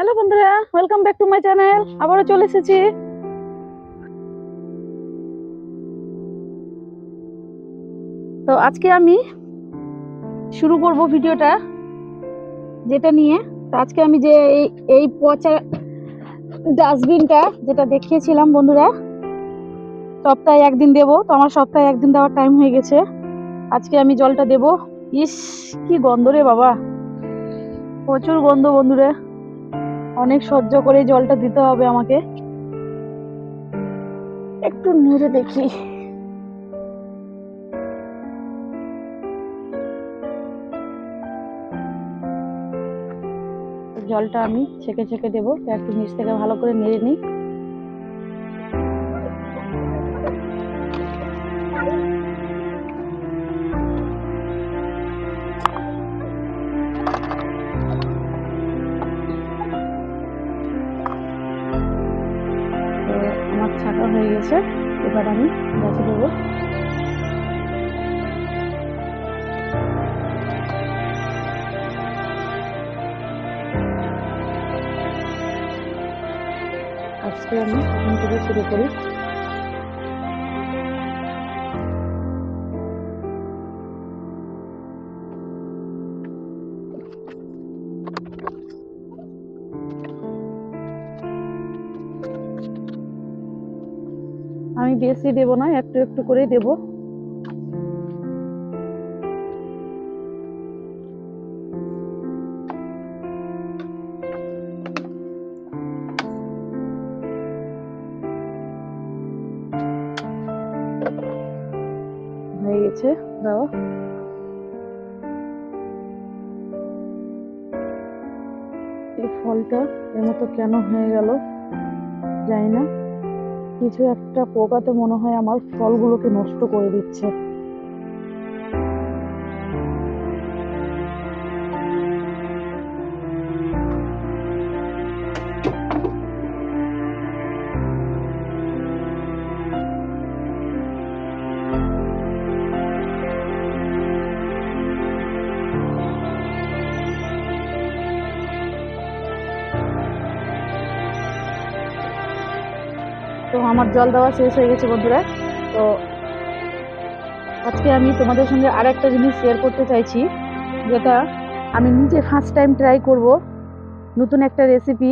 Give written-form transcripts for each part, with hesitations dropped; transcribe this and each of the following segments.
Hello বন্ধুরা, welcome back to my channel. আবারও চলে এসেছি। তো আজকে আমি শুরু করব ভিডিওটা যেটা নিয়ে। তো আজকে আমি যে এই পচা ডাস্টবিনটা যেটা দেখিয়েছিলাম বন্ধুরা, সপ্তাহে একদিন দেবো। তো আমার সপ্তাহে একদিন দেওয়ার টাইম হয়ে গেছে। আজকে আমি জলটা দেব। ইস, কি গন্ধ রে বাবা, প্রচুর গন্ধ বন্ধুরা। অনেক সহ্য করে জলটা দিতে হবে আমাকে। একটু নেড়ে দেখি। জলটা আমি ছেঁকে ছেঁকে দেবো, একটু নিচ থেকে ভালো করে নেড়ে নিই। তো আমার ছাঁকা হয়ে গেছে, এবার আমি গ্যাসে দেবো। আজকে আমি প্রথম থেকে শুরু করি। আমি বেশি দেবো না, একটু একটু করে দেবো। হয়ে গেছে দাও। এই ফলটা এর মতো কেন হয়ে গেল জানি না। কিছু একটা পোকা তো মনে হয় আমার ফলগুলোকে নষ্ট করে দিচ্ছে। তো আমার জল দেওয়া শেষ হয়ে গেছে বন্ধুরা। তো আজকে আমি তোমাদের সঙ্গে আর একটা জিনিস শেয়ার করতে চাইছি, যেটা আমি নিজে ফার্স্ট টাইম ট্রাই করব, নতুন একটা রেসিপি।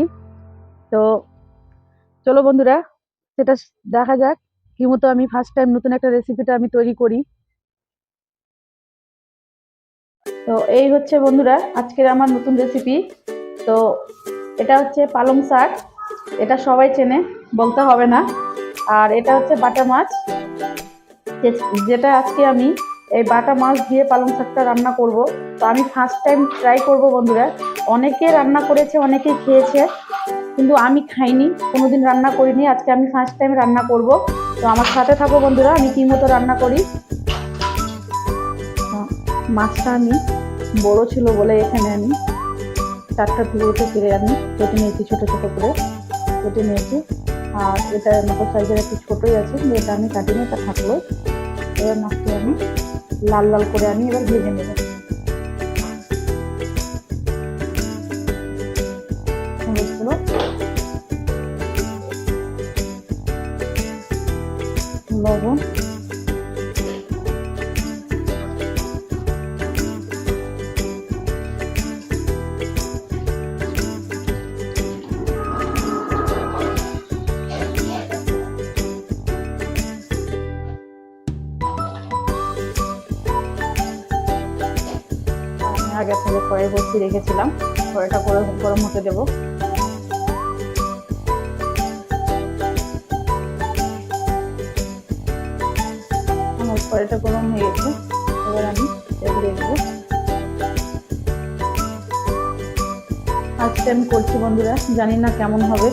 তো চলো বন্ধুরা, সেটা দেখা যাক কি মতো আমি ফার্স্ট টাইম নতুন একটা রেসিপিটা আমি তৈরি করি। তো এই হচ্ছে বন্ধুরা আজকের আমার নতুন রেসিপি। তো এটা হচ্ছে পালং শাক, এটা সবাই চেনে, বলতে হবে না। আর এটা হচ্ছে বাটা মাছ, যেটা আজকে আমি এই বাটা মাছ দিয়ে পালং শাকটা রান্না করব। তো আমি ফার্স্ট টাইম ট্রাই করব বন্ধুরা। অনেকে রান্না করেছে, অনেকে খেয়েছে, কিন্তু আমি খাইনি, কোনোদিন রান্না করিনি। আজকে আমি ফার্স্ট টাইম রান্না করব। তো আমার সাথে থাকো বন্ধুরা, আমি কি মতো রান্না করি। মাছটা আমি বড় ছিল বলে এখানে আমি 4টা টুকরোতে কেটে আমি কেটে নিয়েছি, ছোটো ছোটো করে কেটে নিয়েছি। আর এটা মতো সাইজের একটু ছোটোই আছে, এটা আমি কাটিনি, এটা থাকলো। এবার মাছটা আমি লাল লাল করে আমি এবার ভেজে নেব। লবণ, আগে থেকে কড়াই বসিয়ে রেখেছিলাম, কড়াইটা করে গরম হতে দেবো। আমার কড়াইটা গরম হয়ে গেছে, এবার আমি তেল দিয়ে দেবো। আজকে আমি করছি বন্ধুরা, জানি না কেমন হবে।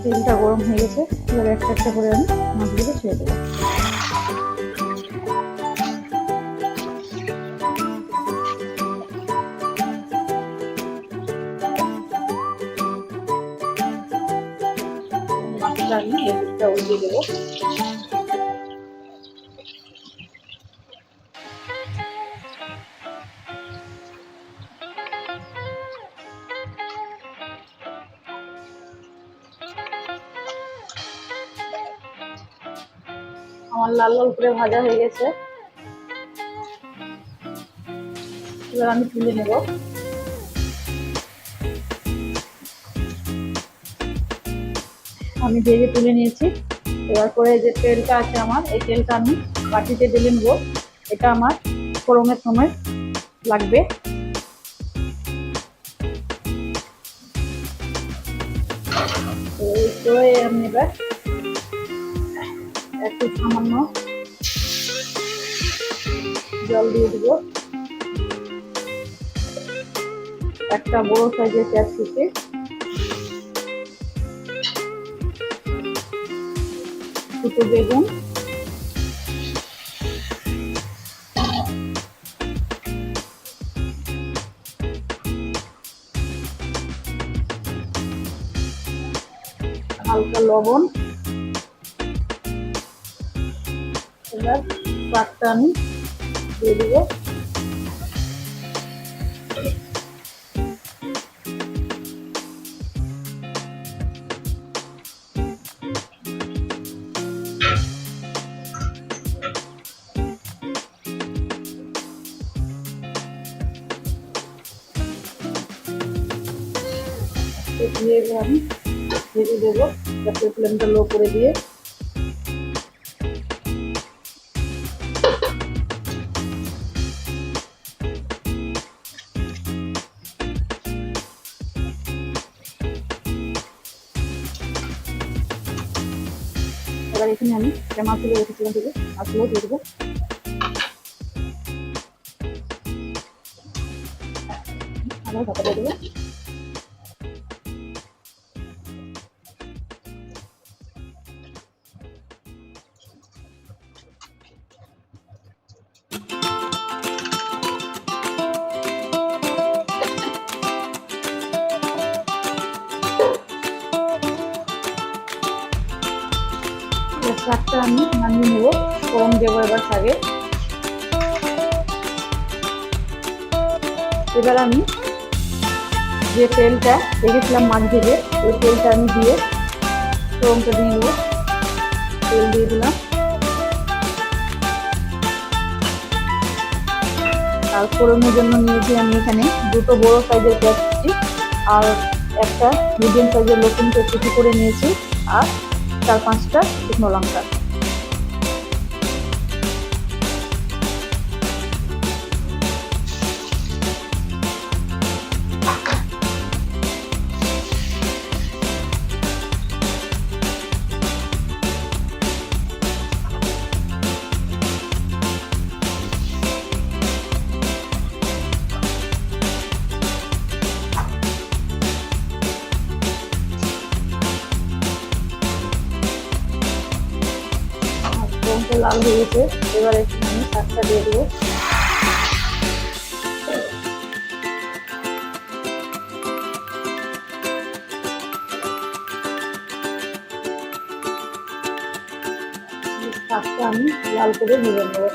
তেলটা গরম হয়ে গেছে, এবার একটা একটা করে আমি মাছগুলো ছেড়ে দেবো। মাছটা আমি এদিকটা উল্টে দেবো। আমার লাল লাল করে ভাজা হয়ে গেছে, এবার আমি তুলে নেব। আমি ভেজে তুলে নিয়েছি। এবার করে যে তেলটা আছে আমার, এই তেলটা আমি বাটিতে ঢেলে নেব। এটা আমার ফোড়নের সময় লাগবে। তো আমি এবার একটু সামান্য জল দিয়ে দিব। একটা বড় সাইজের পেঁয়াজ কুচি, দুটো বেগুন, হালকা লবণ, এবার শাকটা আমি দিয়ে দিব। দিয়ে আমি ভেজে দেবো, যাতে ফ্লেমটা লো করে দিয়ে। এবার এখানে আমি মাছগুলো রেখেছিলাম থেকে মাছগুলো দিয়ে দেবো। আবার ঢাকা দিয়ে দেবো। শাকটা আমি নামিয়ে নেব, ফোড়ন দেবো এবার শাকে। এবার আমি যে তেলটা রেখেছিলাম মাছ ভেজে, ওই তেলটা আমি দিয়ে ফোড়নটা দিয়ে নেব। তেল দিয়ে দিলাম, আর ফোড়নের জন্য নিয়েছি আমি এখানে দুটো বড় সাইজের পেঁয়াজ কুচি আর একটা মিডিয়াম সাইজের রসুনকে কুচি করে নিয়েছি, আর 4-5টা শুকনো লঙ্কা। লাল হয়ে গেছে, এবার এখানে আমি শাকটা দিয়ে দেবো। শাকটা আমি লাল করে ভেজে নেবো।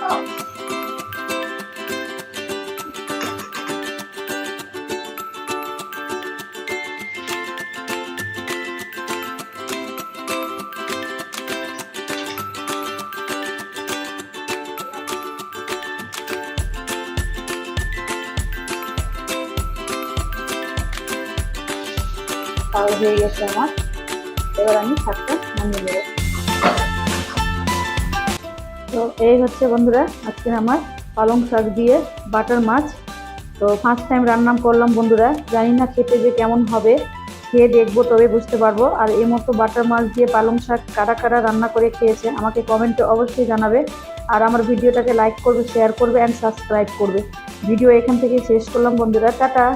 হয়ে গেছে আমার, এবার আমি শাকটা নামিয়ে নেব। তো এই হচ্ছে বন্ধুরা আজকে আমার পালং শাক দিয়ে বাটার মাছ। তো ফার্স্ট টাইম রান্না করলাম বন্ধুরা, জানি না খেতে যে কেমন হবে, খেয়ে দেখবো তবে বুঝতে পারবো। আর এই মতো বাটার মাছ দিয়ে পালং শাক কারা কারা রান্না করে খেয়েছে আমাকে কমেন্টে অবশ্যই জানাবে। আর আমার ভিডিওটাকে লাইক করবে, শেয়ার করবে অ্যান্ড সাবস্ক্রাইব করবে। ভিডিও এখান থেকে শেষ করলাম বন্ধুরা, টাটা।